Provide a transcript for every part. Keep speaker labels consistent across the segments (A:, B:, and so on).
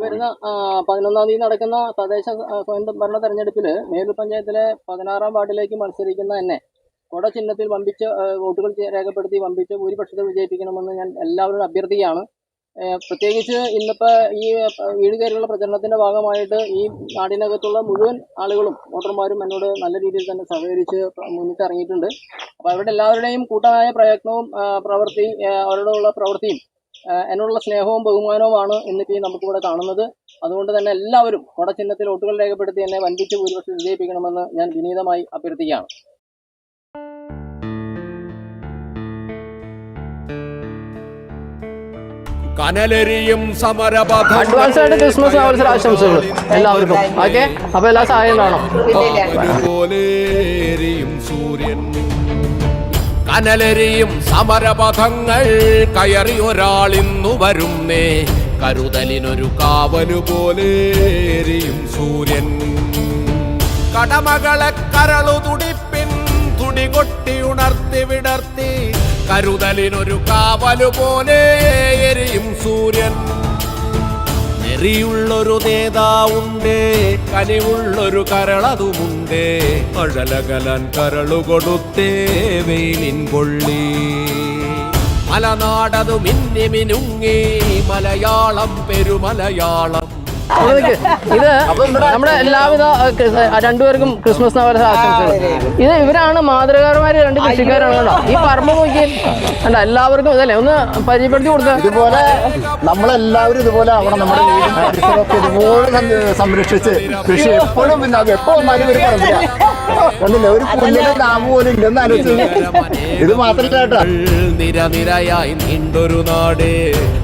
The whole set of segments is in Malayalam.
A: വരുന്ന 11-ാം തീയതി നടക്കുന്ന തദ്ദേശ സ്വയംഭരണ തെരഞ്ഞെടുപ്പിൽ മേലൂർ പഞ്ചായത്തിലെ 16-ാം വാർഡിലേക്ക് മത്സരിക്കുന്ന എന്നെ കൊട ചിഹ്നത്തിൽ വമ്പിച്ച വോട്ടുകൾ രേഖപ്പെടുത്തി വമ്പിച്ച ഭൂരിപക്ഷത്തിൽ വിജയിപ്പിക്കണമെന്ന് ഞാൻ എല്ലാവരോടും അഭ്യർത്ഥിക്കുകയാണ്. പ്രത്യേകിച്ച് ഇന്നിപ്പോൾ ഈ വീട് കയറിയുള്ള പ്രചരണത്തിൻ്റെ ഭാഗമായിട്ട് ഈ നാടിനകത്തുള്ള മുഴുവൻ ആളുകളും വോട്ടർമാരും എന്നോട് നല്ല രീതിയിൽ തന്നെ സഹകരിച്ച് മുന്നിട്ട് ഇറങ്ങിയിട്ടുണ്ട്. അപ്പോൾ അവരുടെ എല്ലാവരുടെയും കൂട്ടമായ പ്രയത്നവും അവരോടുള്ള പ്രവൃത്തിയും എന്നോടുള്ള സ്നേഹവും ബഹുമാനവുമാണ് ഇന്നിപ്പോൾ നമുക്കിവിടെ കാണുന്നത്. അതുകൊണ്ട് തന്നെ എല്ലാവരും കൊട ചിഹ്നത്തിൽ വോട്ടുകൾ രേഖപ്പെടുത്തി എന്നെ വൻപിച്ച ഭൂരിപക്ഷം വിജയിപ്പിക്കണമെന്ന് ഞാൻ വിനീതമായി അഭ്യർത്ഥിക്കുകയാണ്.
B: കനലരിയും സമരപഥം
A: അഡ്വാൻസ് ആയിട്ട് ക്രിസ്മസ് ആശംസകൾ എല്ലാവർക്കും. ഓക്കെ, അപ്പൊ എല്ലാ സഹായം കാണാം.
B: സൂര്യൻ കനലരിയും സമരപഥങ്ങൾ കയറി ഒരാളിന്നു വരുന്നേ, കരുതലിനൊരു കാവലു പോലെയും സൂര്യൻ. കടമകളെ കരളു തുടിപ്പിൻ തുടികൊട്ടി ഉണർത്തി വിടർത്തി, കരുതലിനൊരു കാവലു പോലെ എരിയും സൂര്യൻ. നെറിയുള്ളൊരു നേതാവുണ്ടേ, കനിവുള്ളൊരു കരളതുമുണ്ടേ, അഴലകലാൻ കരളു കൊടുത്തേ വെയിലിൻ കൊള്ളി. മലനാടതു മിന്നി മിനുങ്ങി, മലയാളം പെരുമലയാളം.
A: ഇത് നമ്മുടെ എല്ലാവിധ രണ്ടുപേർക്കും ക്രിസ്മസ് ആശംസകൾ. ഇത് ഇവരാണ് മാതൃകാരന്മാര്, രണ്ട് കൃഷിക്കാരാണ് കേട്ടോ. ഈ പറമ്പ് നോക്കി കണ്ട എല്ലാവർക്കും ഇതല്ലേ ഒന്ന് പരിചയപ്പെടുത്തി കൊടുത്ത.
C: ഇതുപോലെ നമ്മളെല്ലാവരും ഇതുപോലെ ആവണം. നമ്മുടെ വീടും ഇതുപോലെ സംരക്ഷിച്ച് കൃഷി എപ്പോഴും പിന്നെ അത് എപ്പോ വന്നാലും ഒരു പറമ്പില്ല ഒന്നില്ല, ഒരു പുല്ലിന്റെ നാമ പോലും ഇല്ലെന്ന് ആലോചിച്ചു. ഇത് മാത്രമല്ല കേട്ടോ,
B: നിരനിരയായി നീണ്ടൊരു നാടേ,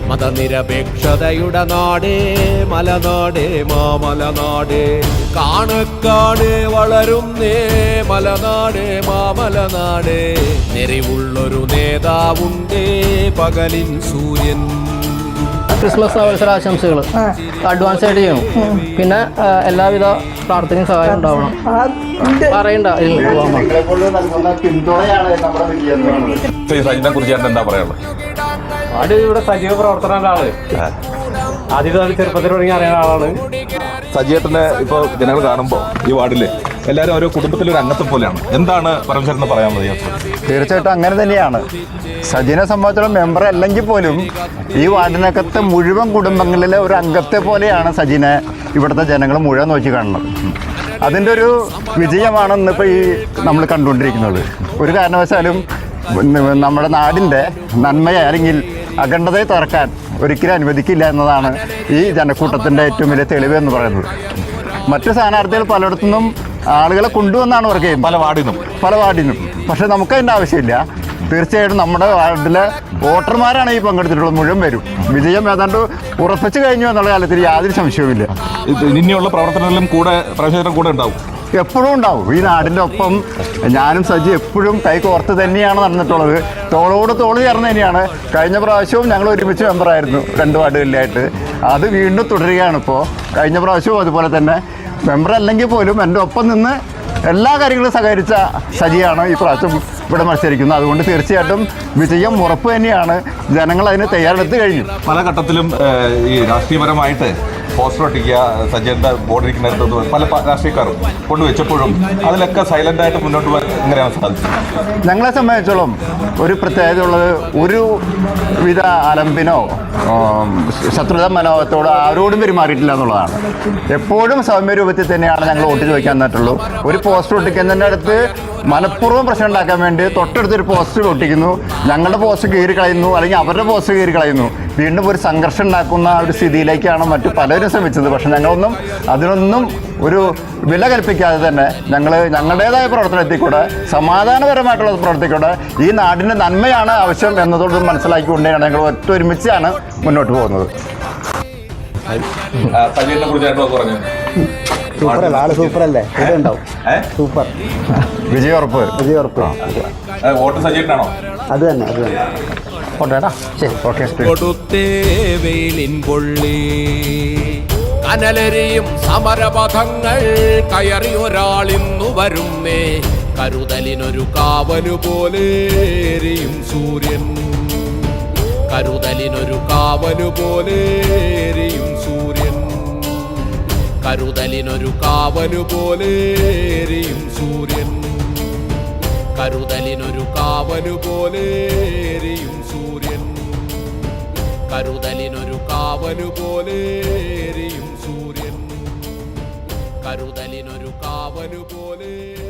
B: മതനിരപേക്ഷതയുടെ നാടേ, മലനാടേ മാമലനാടേ. കാണെ വളരുന്നേ മലനാടേ മാമലനാടേ, നെറിവുള്ളൊരു നേതാവുണ്ടേ പകലിൻ സൂര്യൻ.
A: ക്രിസ്മസ് അവസരാശംസകൾ അഡ്വാൻസ് ആയിട്ട് ചെയ്യണം. പിന്നെ എല്ലാവിധ പ്രാർത്ഥനയും സഹായം ഉണ്ടാവണം. പറയണ്ട
D: സജിനെ കുറിച്ച് എന്താ പറയാനുള്ളത്?
E: അത് ഇവിടെ സജീവ പ്രവർത്തനമുള്ള ആള്, ആദ്യം ചെറുപ്പത്തിൽ തുടങ്ങി അറിയുന്ന ആളാണ്.
D: സജിയേട്ടനെ ഇപ്പോൾ ജനങ്ങൾ കാണുമ്പോൾ ഈ വാർഡില് എല്ലാവരും ഓരോ കുടുംബത്തിലൊരു അംഗത്തെ പോലെയാണ്. എന്താണ് പരമേശ്വരൻ പറയാൻ മതി?
C: തീർച്ചയായിട്ടും അങ്ങനെ തന്നെയാണ്. സജിനെ സംബന്ധിച്ചിടത്തോളം മെമ്പർ അല്ലെങ്കിൽ പോലും ഈ വാർഡിനകത്തെ മുഴുവൻ കുടുംബങ്ങളിലെ ഒരു അംഗത്തെ പോലെയാണ് സജിനെ ഇവിടുത്തെ ജനങ്ങൾ മുഴുവൻ നോക്കി കാണുന്നത്. അതിൻ്റെ ഒരു വിജയമാണ് ഇന്നിപ്പോൾ ഈ നമ്മൾ കണ്ടുകൊണ്ടിരിക്കുന്നത്. ഒരു കാരണവശാലും നമ്മുടെ നാടിൻ്റെ നന്മയെ അല്ലെങ്കിൽ അഖണ്ഡതയെ തുറക്കാൻ ഒരിക്കലും അനുവദിക്കില്ല എന്നതാണ് ഈ ജനക്കൂട്ടത്തിൻ്റെ ഏറ്റവും വലിയ തെളിവ് എന്ന് പറയുന്നത്. മറ്റു സ്ഥാനാർത്ഥികൾ പലയിടത്തുനിന്നും ആളുകളെ കൊണ്ടുവന്നാണ് വർക്ക് ചെയ്യുന്നത്, പല വാർഡിനും. പക്ഷെ നമുക്കതിൻ്റെ ആവശ്യമില്ല. തീർച്ചയായിട്ടും നമ്മുടെ വാർഡിലെ വോട്ടർമാരാണ് ഈ പങ്കെടുത്തിട്ടുള്ളത്. മുഴുവൻ വരും. വിജയം ഏതാണ്ട് ഉറപ്പിച്ചു കഴിഞ്ഞു എന്നുള്ള കാര്യത്തിൽ യാതൊരു സംശയവുമില്ല.
D: ഇനിയുള്ള പ്രവർത്തനങ്ങളിലും കൂടെ ഉണ്ടാവും,
C: എപ്പോഴും ഉണ്ടാവും. ഈ നാടിൻ്റെ ഒപ്പം ഞാനും സജി എപ്പോഴും കൈ കോർത്ത് തന്നെയാണ് നടന്നിട്ടുള്ളത്. തോളോട് തോള് ചേർന്ന് തന്നെയാണ്. കഴിഞ്ഞ പ്രാവശ്യവും ഞങ്ങൾ ഒരുമിച്ച് മെമ്പറായിരുന്നു 2 വാർഡുകളിലായിട്ട്. അത് വീണ്ടും തുടരുകയാണ് ഇപ്പോൾ. കഴിഞ്ഞ പ്രാവശ്യവും അതുപോലെ തന്നെ മെമ്പർ അല്ലെങ്കിൽ പോലും എൻ്റെ ഒപ്പം നിന്ന് എല്ലാ കാര്യങ്ങളും സഹകരിച്ച സജിയാണ് ഈ പ്രാവശ്യം ഇവിടെ മത്സരിക്കുന്നത്. അതുകൊണ്ട് തീർച്ചയായിട്ടും വിജയം ഉറപ്പ് തന്നെയാണ്. ജനങ്ങൾ അതിന് തയ്യാറെടുത്ത് കഴിഞ്ഞു.
D: പല ഘട്ടത്തിലും ഈ രാഷ്ട്രീയപരമായിട്ട് പോസ്റ്റർ ഒട്ടിക്കുക, സജിയുടെ ബോർഡിരിക്കുന്നിടത്ത് പല രാഷ്ട്രീയക്കാരും കൊണ്ടുവച്ചപ്പോഴും അതിലൊക്കെ സൈലൻ്റായിട്ട് മുന്നോട്ട് പോകാൻ എങ്ങനെയാണ് സാധിച്ചത്?
C: ഞങ്ങളെ സംബന്ധിച്ചോളം ഒരു പ്രത്യേകത ഉള്ളത്, ഒരു വിധ അലമ്പിനോ ശത്രുത മനോഭാവത്തോട് ആരോടും പെരുമാറിയിട്ടില്ല എന്നുള്ളതാണ്. എപ്പോഴും സൗമ്യ രൂപത്തിൽ തന്നെയാണ് ഞങ്ങൾ വോട്ട് ചോദിക്കാൻ തന്നിട്ടുള്ളൂ. ഒരു പോസ്റ്റർ ഒട്ടിക്കുന്നതിൻ്റെ അടുത്ത് മനഃപൂർവ്വം പ്രശ്നം ഉണ്ടാക്കാൻ വേണ്ടി തൊട്ടടുത്തൊരു പോസ്റ്റർ ഒട്ടിക്കുന്നു, ഞങ്ങളുടെ പോസ്റ്റർ കീറി കളയുന്നു, അല്ലെങ്കിൽ അവരുടെ പോസ്റ്റർ കീറി കളയുന്നു. വീണ്ടും ഒരു സംഘർഷം ഉണ്ടാക്കുന്ന ഒരു സ്ഥിതിയിലേക്കാണ് മറ്റു പലരും ശ്രമിച്ചത്. പക്ഷെ ഞങ്ങളൊന്നും അതിനൊന്നും ഒരു വില കൽപ്പിക്കാതെ തന്നെ ഞങ്ങളുടേതായ പ്രവർത്തനത്തിൽക്കൂടെ, സമാധാനപരമായിട്ടുള്ള പ്രവർത്തിക്കൂടെ ഈ നാടിൻ്റെ നന്മയാണ് ആവശ്യം എന്നതോട് മനസ്സിലാക്കിക്കൊണ്ടാണ് ഞങ്ങൾ ഒത്തൊരുമിച്ചാണ് മുന്നോട്ട് പോകുന്നത്.
F: സൂപ്പറല്ലേ, ആള് സൂപ്പറല്ലേ? ഉണ്ടാവും സൂപ്പർ.
C: വിജയോറപ്പ്.
D: വോട്ട് സജീവനാണോ?
F: അത് തന്നെ.
B: കൊടുത്തേ വെയിലിൻ കൊള്ളി. കനലരിയും സമരപഥങ്ങൾ കയറി ഒരാളിന്നു വരുന്നേ, കരുതലിനൊരു കാവലു പോലെയും സൂര്യൻ. കരുതലിനൊരു കാവലു പോലെയും സൂര്യൻ. കരുതലിനൊരു കാവലു പോലെരിയും സൂര്യൻ. കരുതലിനൊരു കാവലു പോലെരിയും സൂര്യൻ. കരുതലിനൊരു കാവലു പോലെരിയും സൂര്യൻ. കരുതലിനൊരു കാവലു പോലെ